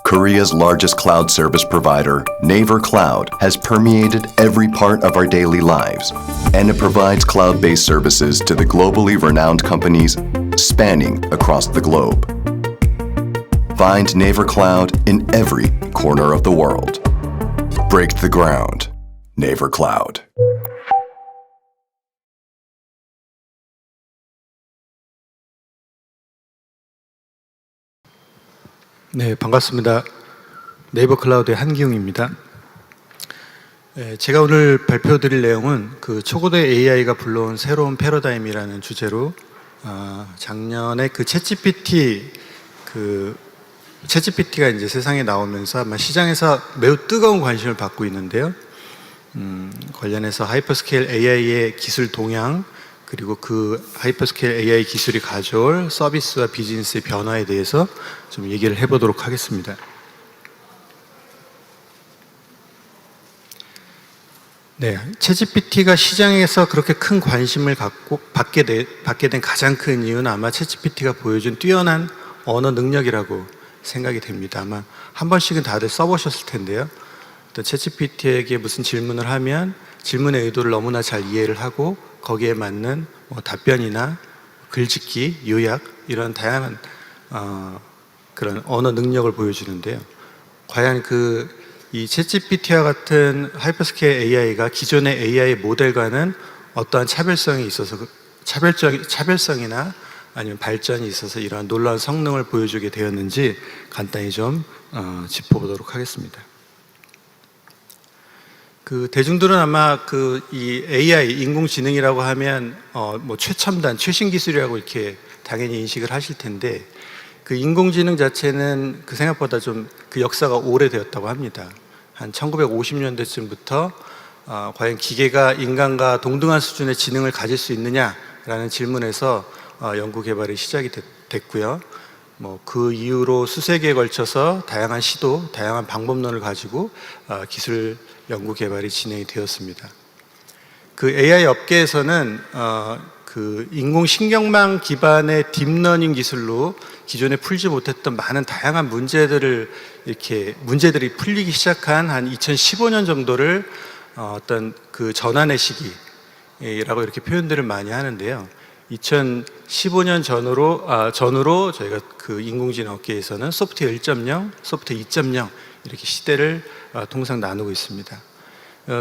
Korea's largest cloud service provider, Naver Cloud, has permeated every part of our daily lives, and it provides cloud-based services to the globally renowned companies spanning across the globe. Find Naver Cloud in every corner of the world. Break the ground. Naver Cloud. 네, 반갑습니다. 네이버 클라우드의 한기웅입니다. 제가 오늘 발표드릴 내용은 그 초고대 AI가 불러온 새로운 패러다임이라는 주제로 작년에 그 챗GPT가 이제 세상에 나오면서 아마 시장에서 매우 뜨거운 관심을 받고 있는데요. 관련해서 하이퍼스케일 AI의 기술 동향, 그리고 그 하이퍼스케일 AI 기술이 가져올 서비스와 비즈니스의 변화에 대해서 좀 얘기를 해보도록 하겠습니다. 네, 챗GPT가 시장에서 그렇게 큰 관심을 받게 된 가장 큰 이유는 아마 챗GPT가 보여준 뛰어난 언어 능력이라고 생각이 됩니다. 아마 한 번씩은 다들 써보셨을 텐데요. 챗GPT에게 무슨 질문을 하면 질문의 의도를 너무나 잘 이해를 하고 거기에 맞는 답변이나 글짓기, 요약 이런 다양한 그런 언어 능력을 보여주는데요. 과연 이 챗GPT와 같은 하이퍼스케일 AI가 기존의 AI 모델과는 어떠한 차별성이 있어서 차별성이나 아니면 발전이 있어서 이러한 놀라운 성능을 보여주게 되었는지 간단히 좀 짚어보도록 하겠습니다. 대중들은 아마 이 AI, 인공지능이라고 하면 최첨단, 최신 기술이라고 이렇게 당연히 인식을 하실 텐데 그 인공지능 자체는 생각보다 좀 역사가 오래되었다고 합니다. 한 1950년대쯤부터 과연 기계가 인간과 동등한 수준의 지능을 가질 수 있느냐라는 질문에서 연구 개발이 시작이 됐고요. 그 이후로 수세기에 걸쳐서 다양한 시도, 다양한 방법론을 가지고 기술 연구 개발이 진행이 되었습니다. AI 업계에서는 인공신경망 기반의 딥러닝 기술로 기존에 풀지 못했던 많은 다양한 문제들이 풀리기 시작한 한 2015년 정도를 어떤 전환의 시기라고 이렇게 표현들을 많이 하는데요. 2015년 전후로 저희가 인공지능 업계에서는 소프트웨어 1.0, 소프트웨어 2.0 이렇게 시대를 통상 나누고 있습니다.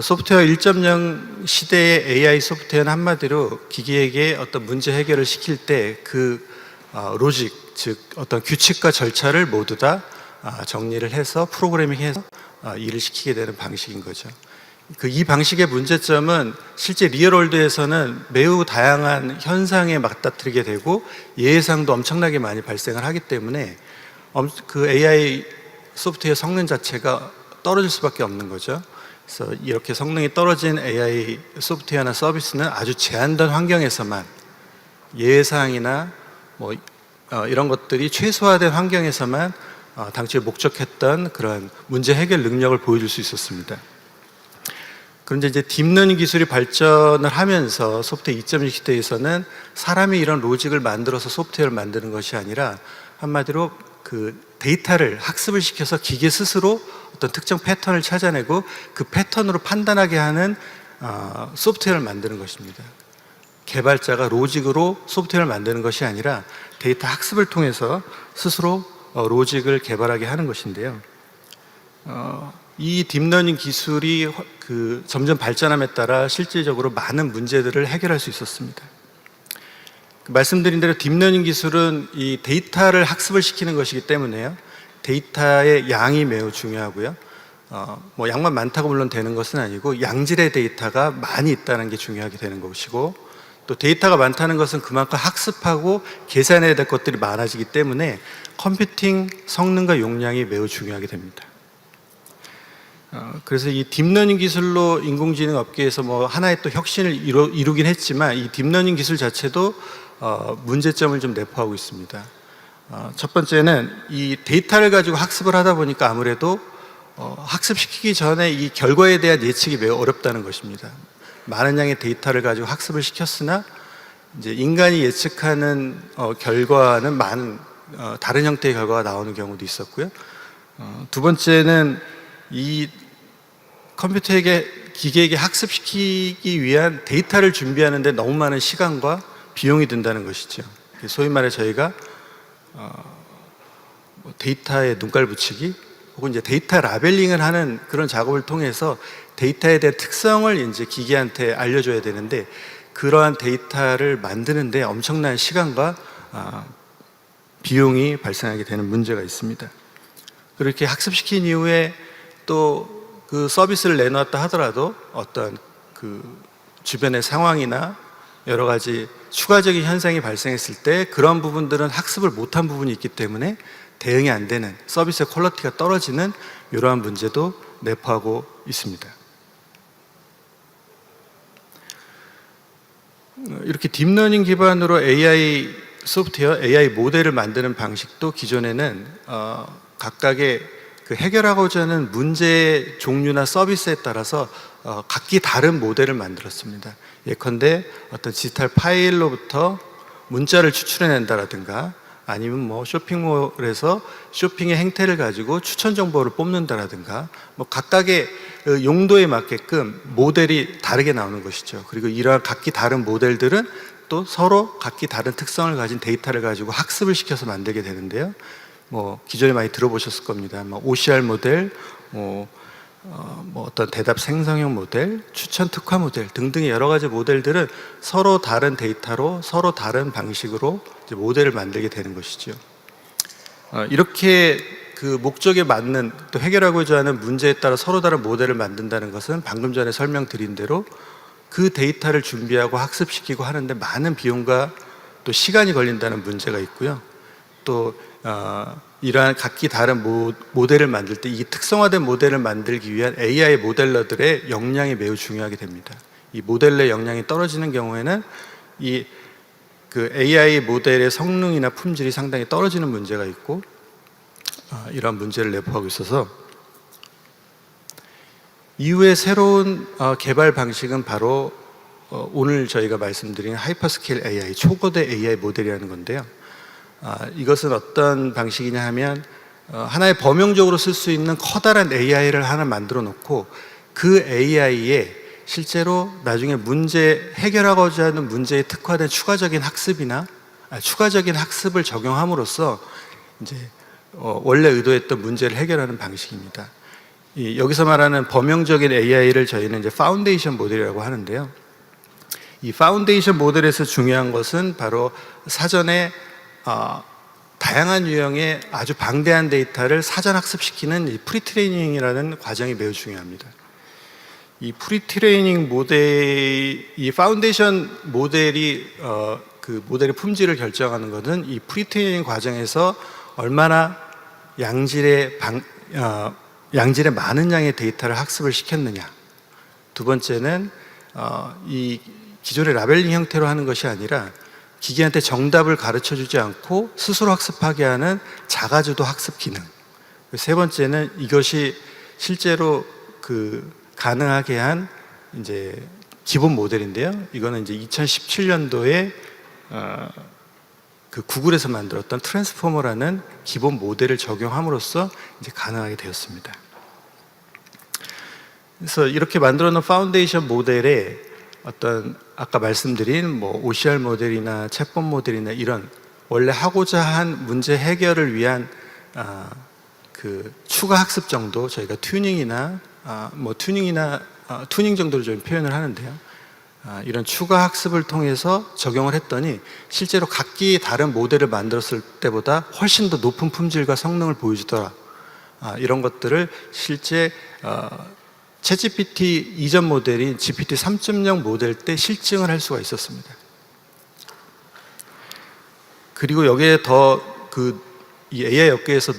소프트웨어 1.0 시대의 AI 소프트웨어는 한마디로 기계에게 어떤 문제 해결을 시킬 때 로직, 즉 어떤 규칙과 절차를 모두 다 정리를 해서 프로그래밍해서 일을 시키게 되는 방식인 거죠. 이 방식의 문제점은 실제 리얼월드에서는 매우 다양한 현상에 맞닥뜨리게 되고 예상도 엄청나게 많이 발생을 하기 때문에 AI 소프트웨어 성능 자체가 떨어질 수밖에 없는 거죠. 그래서 이렇게 성능이 떨어진 AI 소프트웨어나 서비스는 아주 제한된 환경에서만 예상이나 이런 것들이 최소화된 환경에서만 당초에 목적했던 그런 문제 해결 능력을 보여줄 수 있었습니다. 그런데 이제 딥러닝 기술이 발전을 하면서 소프트웨어 2.0 시대에서는 사람이 이런 로직을 만들어서 소프트웨어를 만드는 것이 아니라 한마디로 데이터를 학습을 시켜서 기계 스스로 어떤 특정 패턴을 찾아내고 그 패턴으로 판단하게 하는 소프트웨어를 만드는 것입니다. 개발자가 로직으로 소프트웨어를 만드는 것이 아니라 데이터 학습을 통해서 스스로 로직을 개발하게 하는 것인데요. 이 딥러닝 기술이 점점 발전함에 따라 실질적으로 많은 문제들을 해결할 수 있었습니다. 말씀드린 대로 딥러닝 기술은 이 데이터를 학습을 시키는 것이기 때문에요. 데이터의 양이 매우 중요하고요. 양만 많다고 물론 되는 것은 아니고 양질의 데이터가 많이 있다는 게 중요하게 되는 것이고 또 데이터가 많다는 것은 그만큼 학습하고 계산해야 될 것들이 많아지기 때문에 컴퓨팅 성능과 용량이 매우 중요하게 됩니다. 그래서 이 딥러닝 기술로 인공지능 업계에서 하나의 또 혁신을 이루긴 했지만 이 딥러닝 기술 자체도 문제점을 좀 내포하고 있습니다. 첫 번째는 이 데이터를 가지고 학습을 하다 보니까 아무래도 학습시키기 전에 이 결과에 대한 예측이 매우 어렵다는 것입니다. 많은 양의 데이터를 가지고 학습을 시켰으나 이제 인간이 예측하는 결과는 많은 다른 형태의 결과가 나오는 경우도 있었고요. 두 번째는 이 컴퓨터에게 기계에게 학습시키기 위한 데이터를 준비하는 데 너무 많은 시간과 비용이 든다는 것이죠. 소위 말해 저희가 데이터에 눈깔 붙이기 혹은 이제 데이터 라벨링을 하는 그런 작업을 통해서 데이터에 대한 특성을 이제 기계한테 알려줘야 되는데, 그러한 데이터를 만드는데 엄청난 시간과 비용이 발생하게 되는 문제가 있습니다. 그렇게 학습시킨 이후에 또 그 서비스를 내놓았다 하더라도 어떤 그 주변의 상황이나 여러 가지 추가적인 현상이 발생했을 때 그런 부분들은 학습을 못한 부분이 있기 때문에 대응이 안 되는, 서비스의 퀄리티가 떨어지는 이러한 문제도 내포하고 있습니다. 이렇게 딥러닝 기반으로 AI 소프트웨어, AI 모델을 만드는 방식도 기존에는 각각의 그 해결하고자 하는 문제의 종류나 서비스에 따라서 각기 다른 모델을 만들었습니다. 예컨대 어떤 디지털 파일로부터 문자를 추출해낸다라든가, 아니면 뭐 쇼핑몰에서 쇼핑의 행태를 가지고 추천 정보를 뽑는다라든가, 뭐 각각의 용도에 맞게끔 모델이 다르게 나오는 것이죠. 그리고 이러한 각기 다른 모델들은 또 서로 각기 다른 특성을 가진 데이터를 가지고 학습을 시켜서 만들게 되는데요. 뭐 기존에 많이 들어보셨을 겁니다. 뭐 OCR 모델, 뭐 어떤 대답 생성형 모델, 추천 특화 모델 등등의 여러 가지 모델들은 서로 다른 데이터로 서로 다른 방식으로 이제 모델을 만들게 되는 것이죠. 이렇게 그 목적에 맞는, 또 해결하고자 하는 문제에 따라 서로 다른 모델을 만든다는 것은 방금 전에 설명드린 대로 그 데이터를 준비하고 학습시키고 하는데 많은 비용과 또 시간이 걸린다는 문제가 있고요. 또 이러한 각기 다른 모델을 만들 때 이 특성화된 모델을 만들기 위한 AI 모델러들의 역량이 매우 중요하게 됩니다. 이 모델의 역량이 떨어지는 경우에는 이 그 AI 모델의 성능이나 품질이 상당히 떨어지는 문제가 있고, 이러한 문제를 내포하고 있어서 이후에 새로운 개발 방식은 바로 오늘 저희가 말씀드린 하이퍼스케일 AI, 초거대 AI 모델이라는 건데요. 이것은 어떤 방식이냐 하면 하나의 범용적으로 쓸 수 있는 커다란 AI를 하나 만들어 놓고 그 AI에 실제로 나중에 문제 해결하고자 하는 문제에 특화된 추가적인 학습을 적용함으로써 이제 원래 의도했던 문제를 해결하는 방식입니다. 여기서 말하는 범용적인 AI를 저희는 이제 파운데이션 모델이라고 하는데요. 이 파운데이션 모델에서 중요한 것은 바로 사전에 다양한 유형의 아주 방대한 데이터를 사전 학습시키는 이 프리트레이닝이라는 과정이 매우 중요합니다. 이 프리트레이닝 모델, 이 파운데이션 모델이 그 모델의 품질을 결정하는 것은 이 프리트레이닝 과정에서 얼마나 양질의 많은 양의 데이터를 학습을 시켰느냐. 두 번째는 이 기존의 라벨링 형태로 하는 것이 아니라 기계한테 정답을 가르쳐 주지 않고 스스로 학습하게 하는 자가주도 학습 기능. 세 번째는 이것이 실제로 가능하게 한 이제 기본 모델인데요. 이거는 이제 2017년도에 그 구글에서 만들었던 트랜스포머라는 기본 모델을 적용함으로써 이제 가능하게 되었습니다. 그래서 이렇게 만들어 놓은 파운데이션 모델에 어떤 아까 말씀드린 뭐 OCR 모델이나 챗봇 모델이나 이런 원래 하고자 한 문제 해결을 위한 그 추가 학습 정도, 저희가 튜닝 정도로 좀 표현을 하는데요. 이런 추가 학습을 통해서 적용을 했더니 실제로 각기 다른 모델을 만들었을 때보다 훨씬 더 높은 품질과 성능을 보여주더라. 이런 것들을 실제 챗GPT 이전 모델인 GPT 3.0 모델 때 실증을 할 수가 있었습니다. 그리고 여기에 이 AI 업계에서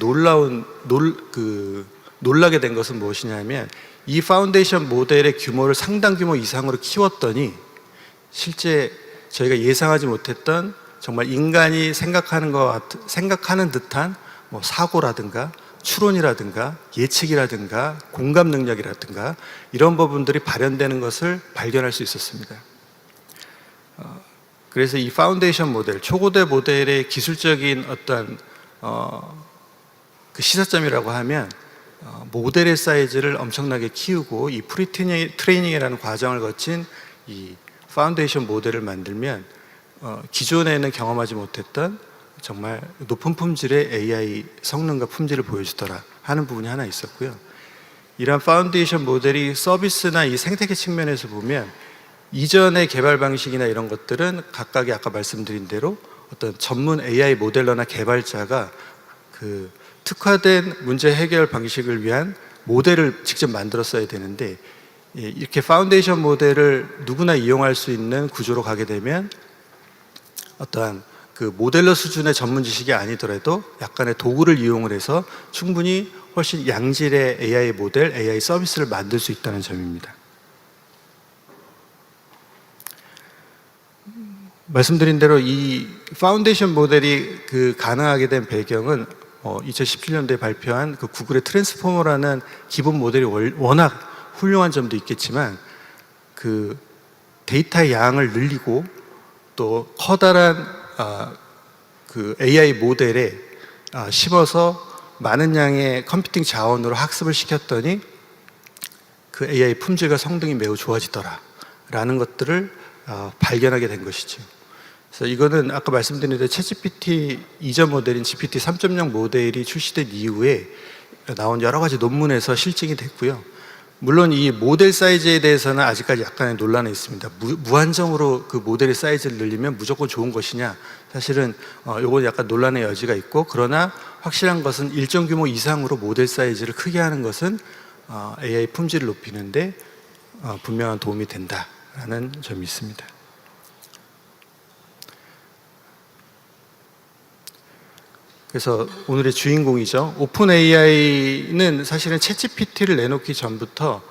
놀라게 된 것은 무엇이냐면 이 파운데이션 모델의 규모를 상당 규모 이상으로 키웠더니 실제 저희가 예상하지 못했던 정말 인간이 생각하는 듯한 뭐 사고라든가 추론이라든가 예측이라든가 공감 능력이라든가 이런 부분들이 발현되는 것을 발견할 수 있었습니다. 그래서 이 파운데이션 모델, 초고대 모델의 기술적인 어떤 그 시사점이라고 하면 모델의 사이즈를 엄청나게 키우고 이 프리트레이닝이라는 과정을 거친 이 파운데이션 모델을 만들면 기존에는 경험하지 못했던 정말 높은 품질의 AI 성능과 품질을 보여주더라 하는 부분이 하나 있었고요. 이러한 파운데이션 모델이 서비스나 이 생태계 측면에서 보면 이전의 개발 방식이나 이런 것들은 각각의 아까 말씀드린 대로 어떤 전문 AI 모델러나 개발자가 그 특화된 문제 해결 방식을 위한 모델을 직접 만들었어야 되는데, 이렇게 파운데이션 모델을 누구나 이용할 수 있는 구조로 가게 되면 어떠한 그 모델러 수준의 전문 지식이 아니더라도 약간의 도구를 이용을 해서 충분히 훨씬 양질의 AI 모델, AI 서비스를 만들 수 있다는 점입니다. 말씀드린 대로 이 파운데이션 모델이 그 가능하게 된 배경은 2017년도에 발표한 그 구글의 트랜스포머라는 기본 모델이 워낙 훌륭한 점도 있겠지만 그 데이터의 양을 늘리고 또 커다란 그 AI 모델에 심어서 많은 양의 컴퓨팅 자원으로 학습을 시켰더니 그 AI 품질과 성능이 매우 좋아지더라 라는 것들을 발견하게 된 것이죠. 그래서 이거는 아까 말씀드린 대로 챗GPT 이전 모델인 GPT 3.0 모델이 출시된 이후에 나온 여러 가지 논문에서 실증이 됐고요. 물론 이 모델 사이즈에 대해서는 아직까지 약간의 논란이 있습니다. 무한정으로 그 모델의 사이즈를 늘리면 무조건 좋은 것이냐, 사실은 요건 약간 논란의 여지가 있고, 그러나 확실한 것은 일정 규모 이상으로 모델 사이즈를 크게 하는 것은 AI 품질을 높이는데 분명한 도움이 된다라는 점이 있습니다. 그래서 오늘의 주인공이죠. 오픈 AI는 사실은 챗GPT를 내놓기 전부터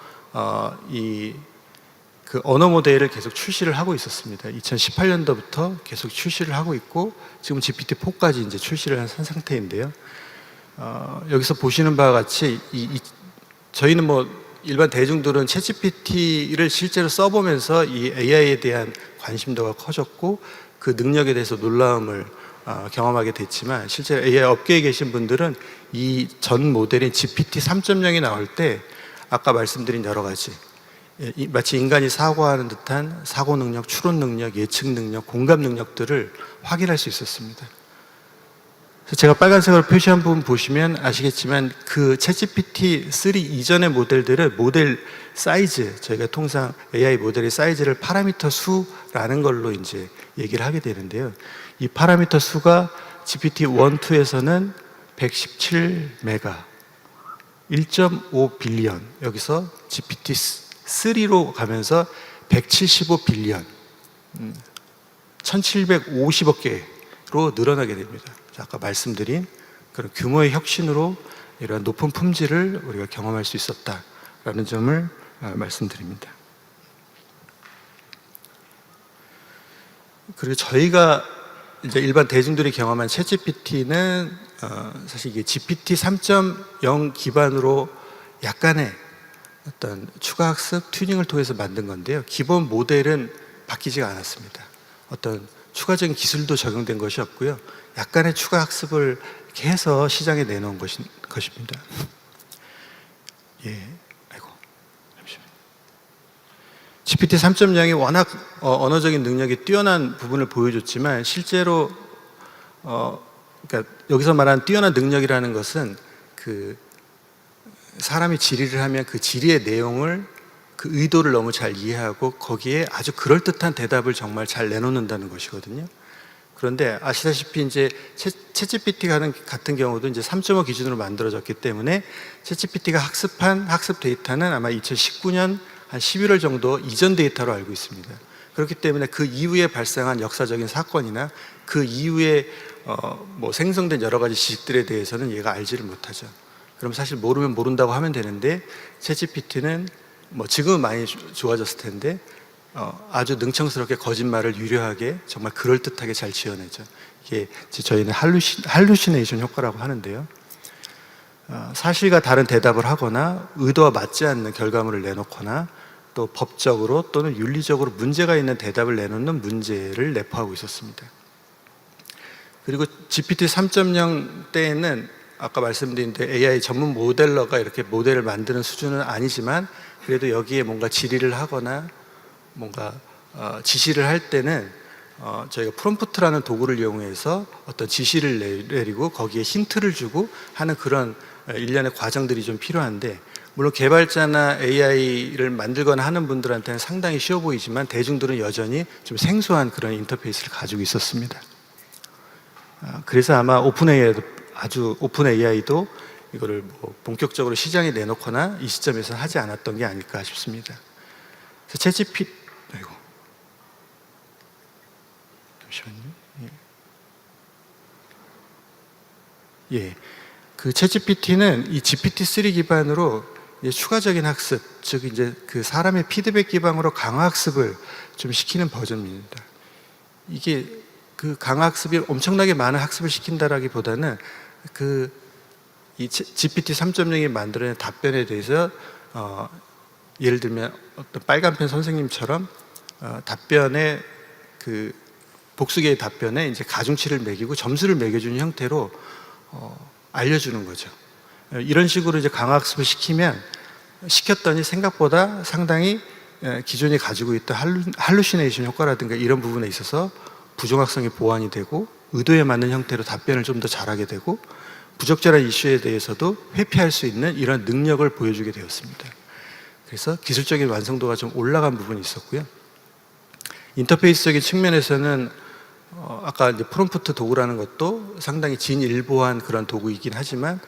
그 언어 모델을 계속 출시를 하고 있었습니다. 2018년도부터 계속 출시를 하고 있고 지금 GPT-4까지 이제 출시를 한 상태인데요. 여기서 보시는 바와 같이 저희는 뭐 일반 대중들은 챗GPT를 실제로 써보면서 이 AI에 대한 관심도가 커졌고 그 능력에 대해서 놀라움을 경험하게 됐지만, 실제로 AI 업계에 계신 분들은 이 전 모델인 GPT 3.0이 나올 때 아까 말씀드린 여러 가지 마치 인간이 사고하는 듯한 사고 능력, 추론 능력, 예측 능력, 공감 능력들을 확인할 수 있었습니다. 그래서 제가 빨간색으로 표시한 부분 보시면 아시겠지만 그 챗GPT 3 이전의 모델들은 모델 사이즈, 저희가 통상 AI 모델의 사이즈를 파라미터 수라는 걸로 이제 얘기를 하게 되는데요. 이 파라미터 수가 GPT 1, 2에서는 117메가, 1.5 빌리언, 여기서 GPT 3로 가면서 175 빌리언, 1750억 개로 늘어나게 됩니다. 아까 말씀드린 그런 규모의 혁신으로 이러한 높은 품질을 우리가 경험할 수 있었다라는 점을 말씀드립니다. 그리고 저희가 이제 일반 대중들이 경험한 챗GPT는 사실 이게 GPT 3.0 기반으로 약간의 어떤 추가 학습 튜닝을 통해서 만든 건데요. 기본 모델은 바뀌지가 않았습니다. 어떤 추가적인 기술도 적용된 것이 없고요. 약간의 추가 학습을 이렇게 해서 시장에 내놓은 것입니다. 잠시만요. GPT 3.0이 워낙 언어적인 능력이 뛰어난 부분을 보여줬지만, 실제로 그러니까 여기서 말하는 뛰어난 능력이라는 것은 그 사람이 질의를 하면 그 질의의 내용을, 그 의도를 너무 잘 이해하고 거기에 아주 그럴듯한 대답을 정말 잘 내놓는다는 것이거든요. 그런데 아시다시피 이제 챗GPT 같은 경우도 이제 3.5 기준으로 만들어졌기 때문에 챗GPT가 학습한 학습 데이터는 아마 2019년 한 11월 정도 이전 데이터로 알고 있습니다. 그렇기 때문에 그 이후에 발생한 역사적인 사건이나 그 이후에 뭐 생성된 여러 가지 지식들에 대해서는 얘가 알지를 못하죠. 그럼 사실 모르면 모른다고 하면 되는데, 챗GPT는 뭐 지금은 많이 좋아졌을 텐데 아주 능청스럽게 거짓말을 유려하게 정말 그럴듯하게 잘 지어내죠. 이게 저희는 할루시네이션 효과라고 하는데요. 사실과 다른 대답을 하거나 의도와 맞지 않는 결과물을 내놓거나 또 법적으로 또는 윤리적으로 문제가 있는 대답을 내놓는 문제를 내포하고 있었습니다. 그리고 GPT 3.0 때에는 아까 말씀드린 데 AI 전문 모델러가 이렇게 모델을 만드는 수준은 아니지만 그래도 여기에 뭔가 질의를 하거나 뭔가 지시를 할 때는 저희가 프롬프트라는 도구를 이용해서 어떤 지시를 내리고 거기에 힌트를 주고 하는 그런 일련의 과정들이 좀 필요한데, 물론 개발자나 AI를 만들거나 하는 분들한테는 상당히 쉬워 보이지만 대중들은 여전히 좀 생소한 그런 인터페이스를 가지고 있었습니다. 그래서 아마 오픈 AI도 이거를 뭐 본격적으로 시장에 내놓거나 이 시점에서 하지 않았던 게 아닐까 싶습니다. 그래서 그 챗GPT는 이 GPT-3 기반으로 추가적인 학습, 즉 이제 그 사람의 피드백 기반으로 강화 학습을 좀 시키는 버전입니다. 이게 그 강화 학습이 엄청나게 많은 학습을 시킨다라기보다는 이 GPT 3.0이 만들어낸 답변에 대해서 예를 들면 어떤 빨간펜 선생님처럼 답변에 그 복수계의 답변에 이제 가중치를 매기고 점수를 매겨주는 형태로 알려주는 거죠. 이런 식으로 이제 강화학습을 시켰더니 생각보다 상당히 기존에 가지고 있던 할루시네이션 효과라든가 이런 부분에 있어서 부정확성이 보완이 되고 의도에 맞는 형태로 답변을 좀 더 잘하게 되고 부적절한 이슈에 대해서도 회피할 수 있는 이런 능력을 보여주게 되었습니다. 그래서 기술적인 완성도가 좀 올라간 부분이 있었고요. 인터페이스적인 측면에서는 아까 이제 프롬프트 도구라는 것도 상당히 진일보한 그런 도구이긴 하지만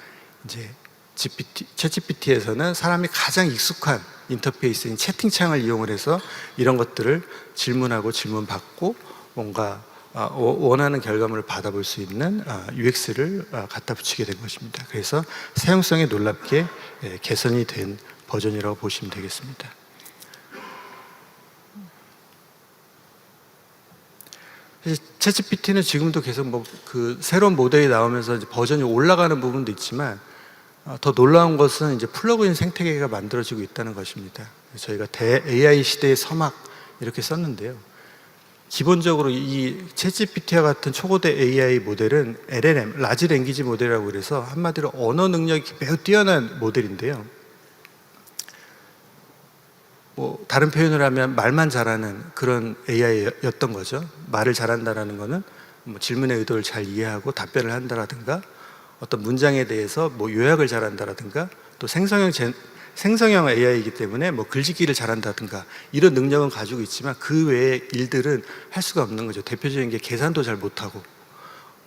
이제 챗GPT에서는 사람이 가장 익숙한 인터페이스인 채팅창을 이용을 해서 이런 것들을 질문하고 질문받고 뭔가 원하는 결과물을 받아볼 수 있는 UX를 갖다 붙이게 된 것입니다. 그래서 사용성이 놀랍게 개선이 된 버전이라고 보시면 되겠습니다. 챗GPT는 지금도 계속 그 새로운 모델이 나오면서 이제 버전이 올라가는 부분도 있지만 더 놀라운 것은 이제 플러그인 생태계가 만들어지고 있다는 것입니다. 저희가 대 AI 시대의 서막 이렇게 썼는데요. 기본적으로 이 챗GPT와 같은 초고대 AI 모델은 LLM, 라지 랭귀지 모델이라고 그래서 한마디로 언어 능력이 매우 뛰어난 모델인데요. 뭐 다른 표현을 하면 말만 잘하는 그런 AI였던 거죠. 말을 잘한다라는 거는 뭐 질문의 의도를 잘 이해하고 답변을 한다라든가 어떤 문장에 대해서 뭐 요약을 잘한다라든가 또 생성형 AI이기 때문에 뭐 글짓기를 잘한다든가 이런 능력은 가지고 있지만 그 외의 일들은 할 수가 없는 거죠. 대표적인 게 계산도 잘 못하고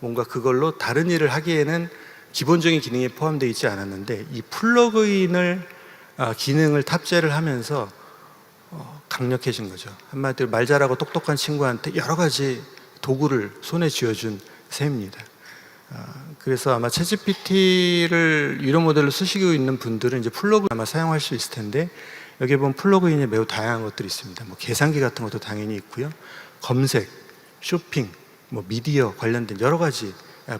뭔가 그걸로 다른 일을 하기에는 기본적인 기능이 포함되어 있지 않았는데 이 플러그인을 기능을 탑재를 하면서 강력해진 거죠. 한마디로 말 잘하고 똑똑한 친구한테 여러 가지 도구를 손에 쥐어준 셈입니다. 그래서 아마 챗GPT를 유료 모델로 쓰시고 있는 분들은 이제 플러그인 아마 사용할 수 있을 텐데 여기에 보면 플러그인이 매우 다양한 것들이 있습니다. 뭐 계산기 같은 것도 당연히 있고요. 검색, 쇼핑, 뭐 미디어 관련된 여러 가지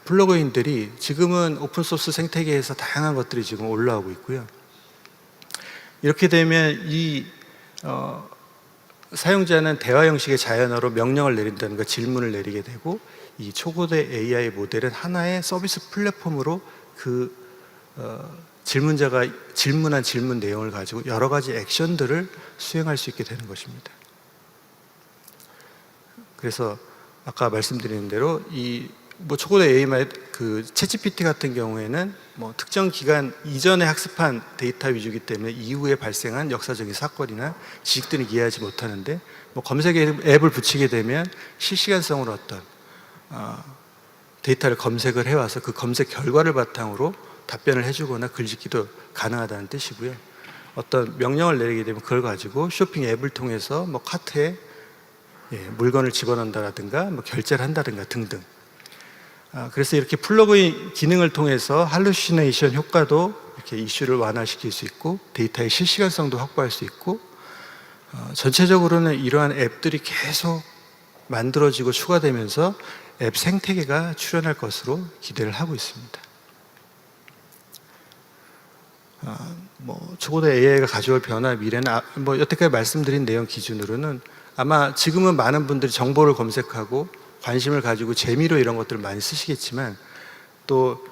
플러그인들이 지금은 오픈소스 생태계에서 다양한 것들이 지금 올라오고 있고요. 이렇게 되면 사용자는 대화 형식의 자연어로 명령을 내린다든가 질문을 내리게 되고 이 초고대 AI 모델은 하나의 서비스 플랫폼으로 그 질문자가 질문한 질문 내용을 가지고 여러 가지 액션들을 수행할 수 있게 되는 것입니다. 그래서 아까 말씀드린 대로 뭐 초고대 AI 그 챗GPT 같은 경우에는 뭐 특정 기간 이전에 학습한 데이터 위주이기 때문에 이후에 발생한 역사적인 사건이나 지식들은 이해하지 못하는데 뭐 검색 앱을 붙이게 되면 실시간성으로 어떤 데이터를 검색을 해와서 그 검색 결과를 바탕으로 답변을 해주거나 글짓기도 가능하다는 뜻이고요. 어떤 명령을 내리게 되면 그걸 가지고 쇼핑 앱을 통해서 뭐 카트에 물건을 집어넣는다라든가 뭐 결제를 한다든가 등등. 그래서 이렇게 플러그인 기능을 통해서 할루시네이션 효과도 이렇게 이슈를 완화시킬 수 있고 데이터의 실시간성도 확보할 수 있고 전체적으로는 이러한 앱들이 계속 만들어지고 추가되면서 앱 생태계가 출현할 것으로 기대를 하고 있습니다. 뭐 초고대 AI가 가져올 변화 미래는 뭐 여태까지 말씀드린 내용 기준으로는 아마 지금은 많은 분들이 정보를 검색하고 관심을 가지고 재미로 이런 것들을 많이 쓰시겠지만 또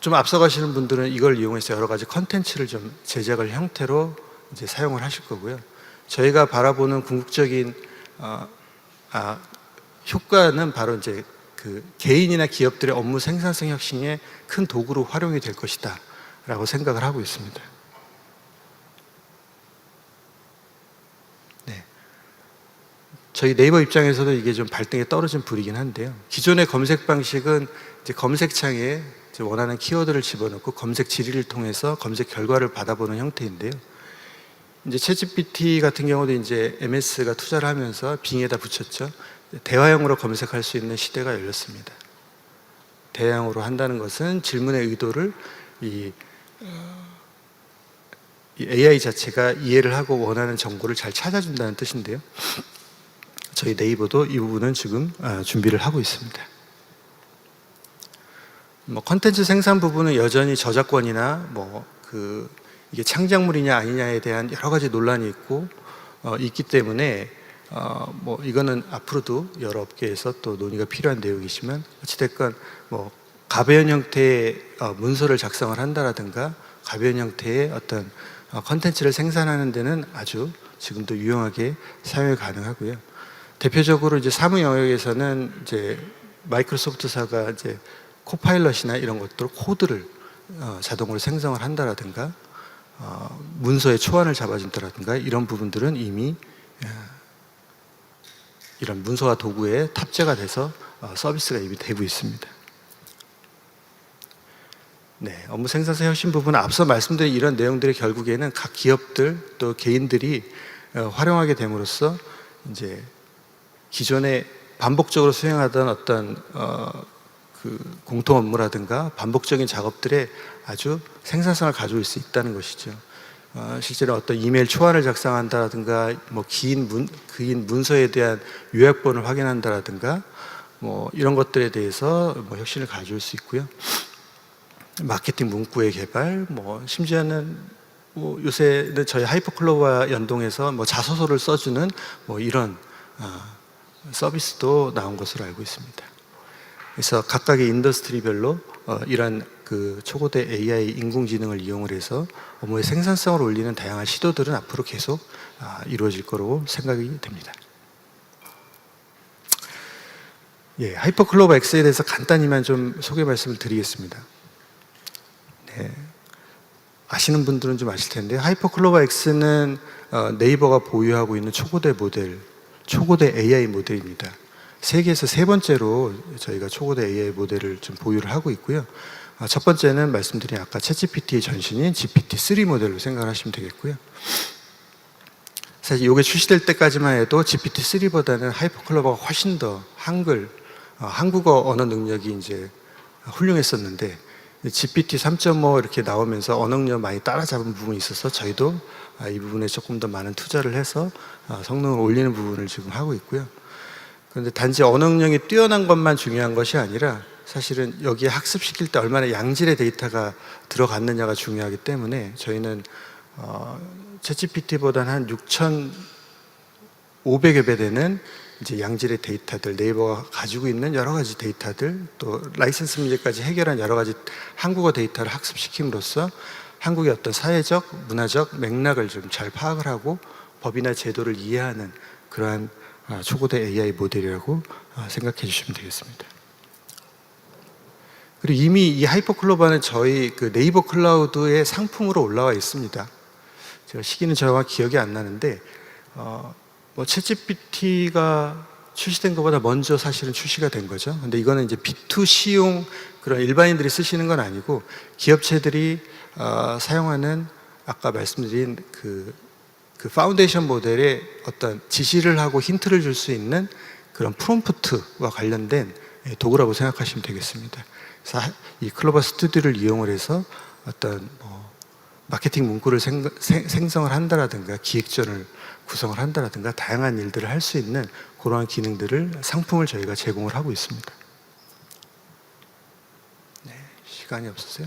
좀 앞서가시는 분들은 이걸 이용해서 여러 가지 컨텐츠를 좀 제작을 형태로 이제 사용을 하실 거고요. 저희가 바라보는 궁극적인 효과는 바로 이제 그 개인이나 기업들의 업무 생산성 혁신에 큰 도구로 활용이 될 것이다라고 생각을 하고 있습니다. 네. 저희 네이버 입장에서도 이게 좀 발등에 떨어진 불이긴 한데요. 기존의 검색 방식은 이제 검색창에 이제 원하는 키워드를 집어넣고 검색 질의를 통해서 검색 결과를 받아보는 형태인데요. 이제 챗GPT 같은 경우도 이제 MS가 투자를 하면서 빙에다 붙였죠. 대화형으로 검색할 수 있는 시대가 열렸습니다. 대화형으로 한다는 것은 질문의 의도를 이 AI 자체가 이해를 하고 원하는 정보를 잘 찾아준다는 뜻인데요. 저희 네이버도 이 부분은 지금 준비를 하고 있습니다. 뭐 컨텐츠 생산 부분은 여전히 저작권이나 이게 창작물이냐 아니냐에 대한 여러 가지 논란이 있기 때문에 이거는 앞으로도 여러 업계에서 또 논의가 필요한 내용이지만 어찌됐건 가변 형태의 문서를 작성을 한다라든가 가변 형태의 어떤 컨텐츠를 생산하는 데는 아주 지금도 유용하게 사용이 가능하고요. 대표적으로 이제 사무 영역에서는 이제 마이크로소프트사가 이제 코파일럿이나 이런 것들 코드를 자동으로 생성을 한다라든가 문서의 초안을 잡아준다라든가 이런 부분들은 이미 이런 문서화 도구에 탑재가 돼서 서비스가 이미 되고 있습니다. 네, 업무 생산성 혁신 부분은 앞서 말씀드린 이런 내용들이 결국에는 각 기업들 또 개인들이 활용하게 됨으로써 이제 기존에 반복적으로 수행하던 어떤 그 공통 업무라든가 반복적인 작업들에 아주 생산성을 가져올 수 있다는 것이죠. 실제로 어떤 이메일 초안을 작성한다라든가 긴 문서에 대한 요약본을 확인한다라든가 이런 것들에 대해서 혁신을 가져올 수 있고요. 마케팅 문구의 개발, 심지어는 요새는 저희 하이퍼클로버와 연동해서 자소서를 써주는 이런 서비스도 나온 것으로 알고 있습니다. 그래서 각각의 인더스트리별로 이러한 그 초고대 AI 인공지능을 이용을 해서 업무의 생산성을 올리는 다양한 시도들은 앞으로 계속 이루어질 거라고 생각이 됩니다. 예, 하이퍼클로버 X에 대해서 간단히만 좀 소개 말씀을 드리겠습니다. 네, 아시는 분들은 좀 아실 텐데 하이퍼클로버 X는 네이버가 보유하고 있는 초고대 AI 모델입니다. 세계에서 세 번째로 저희가 초고대 AI 모델을 좀 보유를 하고 있고요. 첫 번째는 말씀드린 아까 챗GPT의 전신인 GPT-3 모델로 생각하시면 되겠고요. 사실 이게 출시될 때까지만 해도 GPT-3보다는 하이퍼클로버가 훨씬 더 한국어 언어 능력이 이제 훌륭했었는데 GPT 3.5 이렇게 나오면서 언어 능력 많이 따라잡은 부분이 있어서 저희도 이 부분에 조금 더 많은 투자를 해서 성능을 올리는 부분을 지금 하고 있고요. 그런데 단지 언어 능력이 뛰어난 것만 중요한 것이 아니라 사실은 여기에 학습시킬 때 얼마나 양질의 데이터가 들어갔느냐가 중요하기 때문에 저희는 챗GPT보다는 한 6,500여 배 되는 이제 양질의 데이터들, 네이버가 가지고 있는 여러 가지 데이터들, 또 라이센스 문제까지 해결한 여러 가지 한국어 데이터를 학습시킴으로써 한국의 어떤 사회적, 문화적 맥락을 좀 잘 파악을 하고 법이나 제도를 이해하는 그러한 초고대 AI 모델이라고 생각해 주시면 되겠습니다. 그리고 이미 이 하이퍼클로버는 저희 그 네이버 클라우드의 상품으로 올라와 있습니다. 제가 시기는 정확히 기억이 안 나는데 챗GPT가 출시된 것보다 먼저 사실은 출시가 된 거죠. 근데 이거는 이제 B2C용 그런 일반인들이 쓰시는 건 아니고 기업체들이 사용하는 아까 말씀드린 그 파운데이션 모델의 어떤 지시를 하고 힌트를 줄 수 있는 그런 프롬프트와 관련된 도구라고 생각하시면 되겠습니다. 그래서 이 클로버 스튜디오를 이용을 해서 어떤 마케팅 문구를 생성을 한다라든가 기획전을 구성을 한다라든가 다양한 일들을 할 수 있는 그러한 기능들을 상품을 저희가 제공을 하고 있습니다. 네, 시간이 없으세요?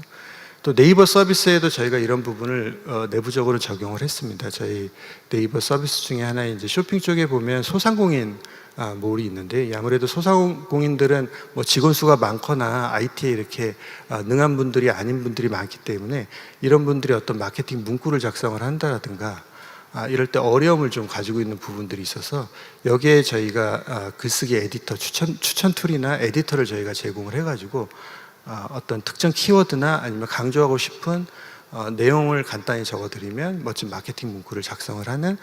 또 네이버 서비스에도 저희가 이런 부분을 내부적으로 적용을 했습니다. 저희 네이버 서비스 중에 하나인 이제 쇼핑 쪽에 보면 소상공인 몰이 있는데, 아무래도 소상공인들은 뭐 직원 수가 많거나 IT에 이렇게 능한 분들이 아닌 분들이 많기 때문에 이런 분들이 어떤 마케팅 문구를 작성을 한다든가 이럴 때 어려움을 좀 가지고 있는 부분들이 있어서, 여기에 저희가 글쓰기 에디터, 추천 툴이나 에디터를 저희가 제공을 해가지고 어떤 특정 키워드나 아니면 강조하고 싶은 내용을 간단히 적어드리면 멋진 마케팅 문구를 작성을 하는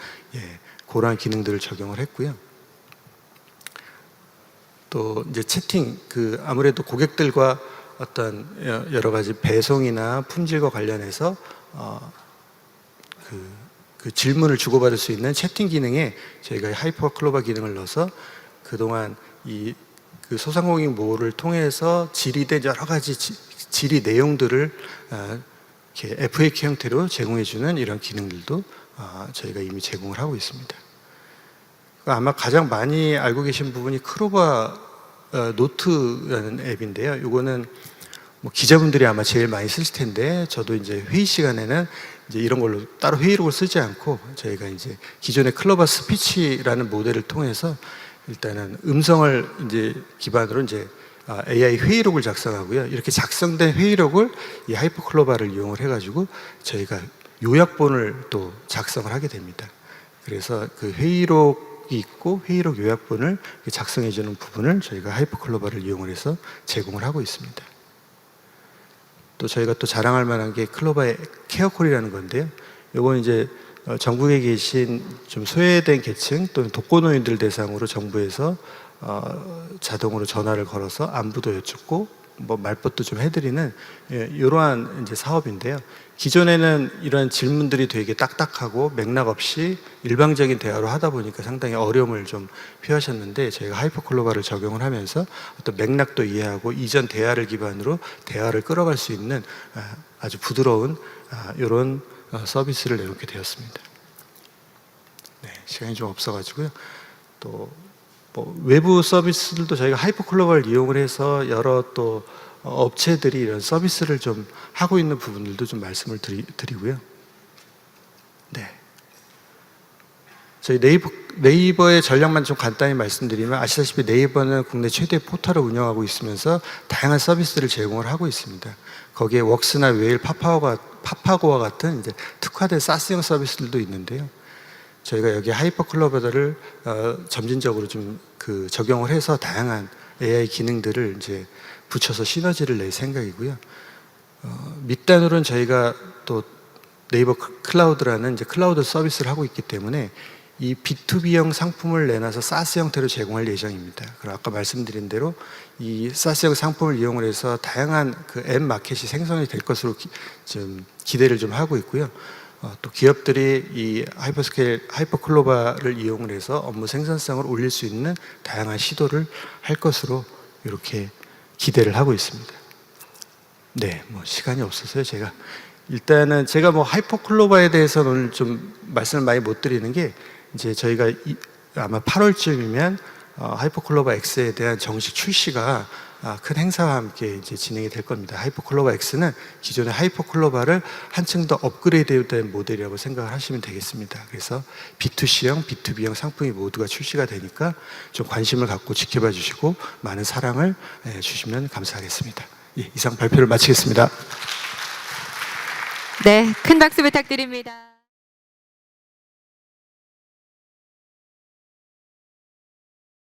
그러한 기능들을 적용을 했고요. 또 이제 채팅, 아무래도 고객들과 어떤 여러 가지 배송이나 품질과 관련해서 그 질문을 주고받을 수 있는 채팅 기능에 저희가 하이퍼클로바 기능을 넣어서 그동안 그 소상공인 모를 통해서 질의된 여러 가지 질의 내용들을 이렇게 FAQ 형태로 제공해주는 이런 기능들도 저희가 이미 제공을 하고 있습니다. 아마 가장 많이 알고 계신 부분이 클로바 노트라는 앱인데요. 이거는 뭐 기자분들이 아마 제일 많이 쓰실 텐데, 저도 이제 회의 시간에는 이제 이런 걸로 따로 회의록을 쓰지 않고 저희가 이제 기존의 클로바 스피치라는 모델을 통해서 일단은 음성을 이제 기반으로 이제 AI 회의록을 작성하고요. 이렇게 작성된 회의록을 이 하이퍼클로바를 이용을 해가지고 저희가 요약본을 또 작성을 하게 됩니다. 그래서 그 회의록이 있고 회의록 요약본을 작성해주는 부분을 저희가 하이퍼클로바를 이용을 해서 제공을 하고 있습니다. 또 저희가 또 자랑할 만한 게 클로바의 케어콜이라는 건데요. 이건 이제 전국에 계신 좀 소외된 계층 또는 독거노인들 대상으로 정부에서 자동으로 전화를 걸어서 안부도 여쭙고 뭐 말벗도 좀 해드리는 이러한 이제 사업인데요. 기존에는 이러한 질문들이 되게 딱딱하고 맥락 없이 일방적인 대화로 하다 보니까 상당히 어려움을 좀 표하셨는데, 저희가 하이퍼클로바를 적용을 하면서 어떤 맥락도 이해하고 이전 대화를 기반으로 대화를 끌어갈 수 있는 아주 부드러운 이런 서비스를 내놓게 되었습니다. 네, 시간이 좀 없어가지고요. 또 뭐 외부 서비스들도 저희가 하이퍼클로바를 이용을 해서 여러 또 업체들이 이런 서비스를 좀 하고 있는 부분들도 좀 말씀을 드리고요. 네. 저희 네이버의 전략만 좀 간단히 말씀드리면, 아시다시피 네이버는 국내 최대 포털을 운영하고 있으면서 다양한 서비스를 제공을 하고 있습니다. 거기에 웍스나 웨일, 파파고와 같은 이제 특화된 사스형 서비스들도 있는데요. 저희가 여기 하이퍼클로바를 점진적으로 좀 적용을 해서 다양한 AI 기능들을 이제 붙여서 시너지를 낼 생각이고요. 밑단으로는 저희가 또 네이버 클라우드라는 이제 클라우드 서비스를 하고 있기 때문에 이 B2B형 상품을 내놔서 사스 형태로 제공할 예정입니다. 그리고 아까 말씀드린 대로 이 사스형 상품을 이용을 해서 다양한 그 앱 마켓이 생성이 될 것으로 좀 기대를 좀 하고 있고요. 또 기업들이 이 하이퍼클로바를 이용을 해서 업무 생산성을 올릴 수 있는 다양한 시도를 할 것으로 이렇게 기대를 하고 있습니다. 네, 뭐 시간이 없어서요. 일단은 제가 뭐 하이퍼클로바에 대해서는 오늘 좀 말씀을 많이 못 드리는 게, 이제 저희가 아마 8월쯤이면 하이퍼클로바 X에 대한 정식 출시가 큰 행사와 함께 이제 진행이 될 겁니다. 하이퍼클로바 X는 기존의 하이퍼클로바를 한층 더 업그레이드된 모델이라고 생각을 하시면 되겠습니다. 그래서 B2C형, B2B형 상품이 모두가 출시가 되니까 좀 관심을 갖고 지켜봐 주시고 많은 사랑을 주시면 감사하겠습니다. 예, 이상 발표를 마치겠습니다. 네, 큰 박수 부탁드립니다.